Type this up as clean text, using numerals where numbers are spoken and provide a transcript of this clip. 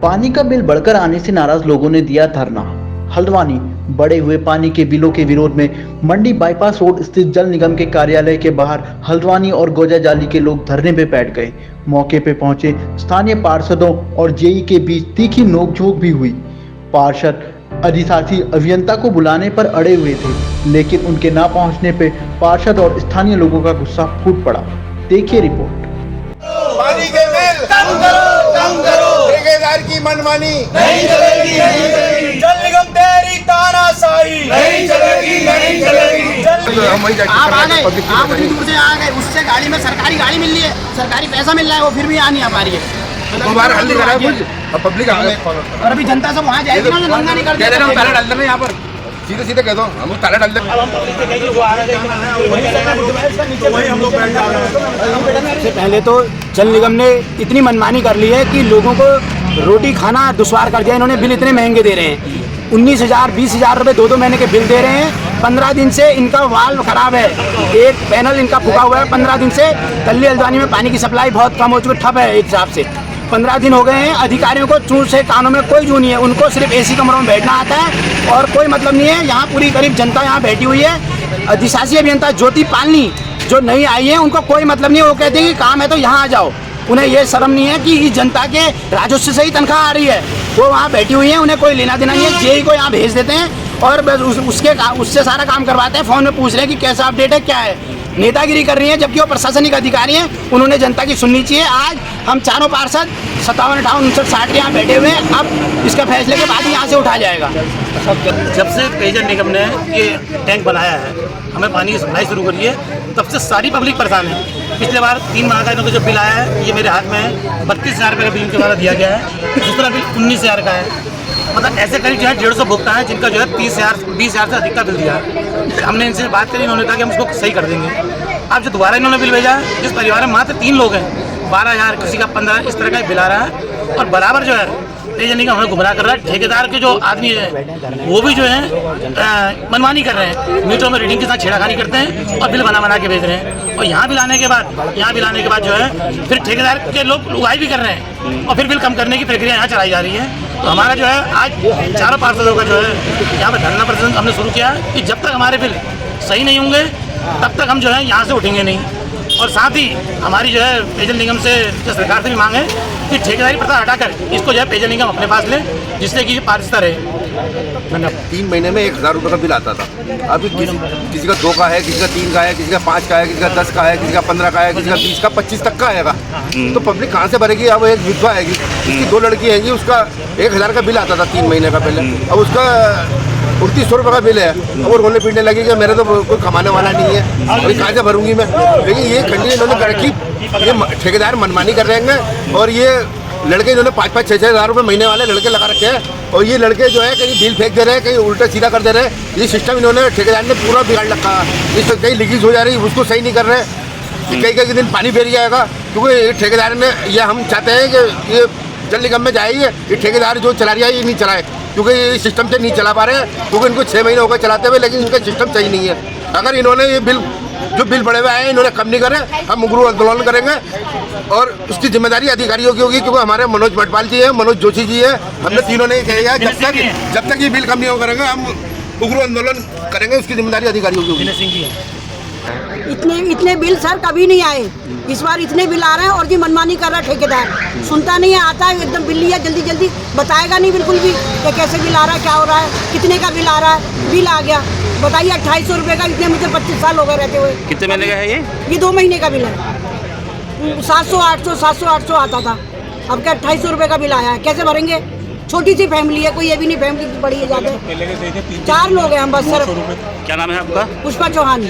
पानी का बिल बढ़कर आने से नाराज लोगों ने दिया धरना। हल्द्वानी बढ़े हुए पानी के बिलों के विरोध में मंडी बाईपास रोड स्थित जल निगम के कार्यालय के बाहर हल्द्वानी और गोजाजाली के लोग धरने पे बैठ गए। मौके पे पहुंचे स्थानीय पार्षदों और जेई के बीच तीखी नोकझोंक भी हुई। पार्षद अधिशासी अभियंता को बुलाने पर अड़े हुए थे, लेकिन उनके ना पहुंचने पे पार्षद और स्थानीय लोगों का गुस्सा फूट पड़ा। देखिए रिपोर्ट। पानी के बिल कम करो, ठेकेदार की मनमानी नहीं चलेगी, नहीं चलेगी। जल निगम तेरी तानाशाही नहीं चलेगी, नहीं चलेगी। आप आ गए, आप उतनी दूर से आ गए, उससे गाड़ी में सरकारी गाड़ी मिल रही है, सरकारी पैसा मिल रहा है, वो फिर भी आ नहीं आ पा रही है। दोबारा हल्दी करा कुछ अब पब्लिक आ गए और अभी जनता सब वहाँ जाएगी ना, दंगा नहीं करते। ताला डाल देना यहाँ पर, सीधे सीधे कह दो हम ताला डाल दें। सबसे पहले तो जल निगम ने इतनी मनमानी कर ली है कि लोगों को रोटी खाना दुश्वार कर दिया। इन्होंने बिल इतने महंगे दे रहे हैं, 19,000 20,000 रुपये 2-2 महीने के बिल दे रहे हैं। 15 दिन से इनका वाल्व खराब है, एक पैनल इनका फूका हुआ है। 15 दिन से तल्ली हल्द्वानी में पानी की सप्लाई बहुत कम हो चुकी, ठप है एक हिसाब से। 15 दिन हो गए हैं, अधिकारियों को चूं से कानों में कोई जू नहीं है। उनको सिर्फ एसी कमरों में बैठना आता है और कोई मतलब नहीं है। यहाँ पूरी करीब जनता यहाँ बैठी हुई है। अधिशासी अभियंता ज्योति पालनी जो नहीं आई है, उनको कोई मतलब नहीं है। वो कहते हैं कि काम है तो यहाँ आ जाओ। उन्हें ये शर्म नहीं है कि इस जनता के राजस्व से ही तनख्वाह आ रही है। वो वहाँ बैठी हुई है, उन्हें कोई लेना देना नहीं है। जेई को यहाँ भेज देते हैं और बस उससे सारा काम करवाते हैं। फ़ोन में पूछ रहे हैं कि कैसा अपडेट है, क्या है। नेतागिरी कर रही है, जबकि वो प्रशासनिक अधिकारी हैं। उन्होंने जनता की सुननी चाहिए। आज हम चारों पार्षद 57, 58, 59, 60 यहाँ बैठे हुए हैं। अब इसका फैसले के बाद ही यहाँ से उठा जाएगा। जब से पेयजल निगम ने ये टैंक बनाया है, हमें पानी की सप्लाई शुरू करी है, तब से सारी पब्लिक परेशान है। पिछले बार 3 माह का इन्होंने जो बिल आया है, ये मेरे हाथ में है, 32,000 रुपये का बिल इनके द्वारा दिया गया है। दूसरा बिल 19,000 का है। मतलब ऐसे करीब जो है 150 भुगतान है, जिनका जो है 30,000 20,000 से अधिक का बिल दिया है। हमने इनसे बात करी, इन्होंने कहा कि हम उसको सही कर देंगे। अब जो दोबारा इन्होंने बिल भेजा है, जिस परिवार में मात्र 3 लोग हैं, 12,000 किसी का 15, इस तरह का बिल आ रहा है। और बराबर जो है पेयजल निगम हमें गुमराह कर रहा है। ठेकेदार के जो आदमी है वो भी जो है मनमानी कर रहे हैं, मीटरों में रीडिंग के साथ छेड़खानी करते हैं और बिल बना के भेज रहे हैं। और यहाँ बिल आने के बाद जो है फिर ठेकेदार के लोग उगाई भी कर रहे हैं और फिर बिल कम करने की प्रक्रिया यहाँ चलाई जा रही है। तो हमारा जो है आज चारों पार्षदों का जो है यहाँ पर धरना प्रदर्शन हमने शुरू किया है कि जब तक हमारे बिल सही नहीं होंगे तब तक हम जो है यहाँ से उठेंगे नहीं। और साथ ही हमारी जो है पेयजल निगम से जो सरकार से भी मांग है कि ठेकेदारी प्रथा हटाकर इसको जो है पेयजल निगम अपने पास ले, जिससे कि पारदर्शिता रहे। धन्यवाद। 3 महीने में 1,000 रुपये का बिल आता था। अभी किसी का 2 का है, किसी का 3 का है, किसी का 5 का है, किसी का 10 का है, किसी का 15 का है, किसी का 20 का 25 तक का आएगा। तो पब्लिक कहाँ से भरेगी? अब एक विधवा आएगी, उसकी 2 लड़की आएंगी, उसका 1,000 का बिल आता था 3 महीने का पहले। अब उसका 3,900 रुपये का बिल है। अब वो रोने पीटने लगी कि मेरे तो कोई कमाने वाला नहीं है, अभी कहाँ से भरूंगी मैं। लेकिन ये कंडीशन इन्होंने रखी, ये ठेकेदार मनमानी कर रहे हैं। और ये लड़के इन्होंने 5-5, 6-6 हज़ार रुपये महीने वाले लड़के लगा रखे हैं। और ये लड़के जो है कहीं बिल फेंक दे रहे हैं, कहीं उल्टा सीधा कर दे रहे हैं। ये सिस्टम इन्होंने ठेकेदार ने पूरा बिगाड़ रखा है। इस कहीं लीकेज हो जा रही है, उसको सही नहीं कर रहे। कई दिन पानी फेर जाएगा, क्योंकि ठेकेदार ने ये हम चाहते हैं कि ये जल निगम में जाए, ये ठेकेदार जो चला रहा है ये नहीं चलाए, क्योंकि ये सिस्टम से नहीं चला पा रहे हैं। क्योंकि इनको 6 महीने हो गए चलाते हुए, लेकिन इनका सिस्टम सही नहीं है। अगर इन्होंने ये बिल जो बिल बढ़े हुए आए इन्होंने कम नहीं करे, हम उग्र आंदोलन करेंगे। और उसकी जिम्मेदारी अधिकारियों की होगी, क्योंकि हमारे मनोज भटपाल जी हैं, मनोज जोशी जी हैं, हमने तीनों ने कहेगा जब तक ये बिल कम नहीं हो करेंगे हम उग्र आंदोलन करेंगे। उसकी जिम्मेदारी अधिकारियों की होगी। इतने बिल सर कभी नहीं आए, इस बार इतने बिल आ रहे हैं। और जी मनमानी कर रहा है ठेकेदार, सुनता नहीं है, आता है एकदम बिल लिया जल्दी बताएगा नहीं बिल्कुल भी कि कैसे बिल आ रहा है, क्या हो रहा है, कितने का बिल आ रहा है। बिल आ गया, बताइए 2,250 रुपये का। इतने मुझे 25 साल हो गए रहते हुए। कितने महीने का है ये 2 महीने का बिल है। 700-800 आता था, अब क्या 2,250 रुपये का बिल आया है। कैसे भरेंगे? छोटी सी फैमिली है, कोई ये भी नहीं फैमिली बड़ी है ज़्यादा। 4 लोग हैं हम बस सर। क्या नाम है आपका? पुष्पा चौहान।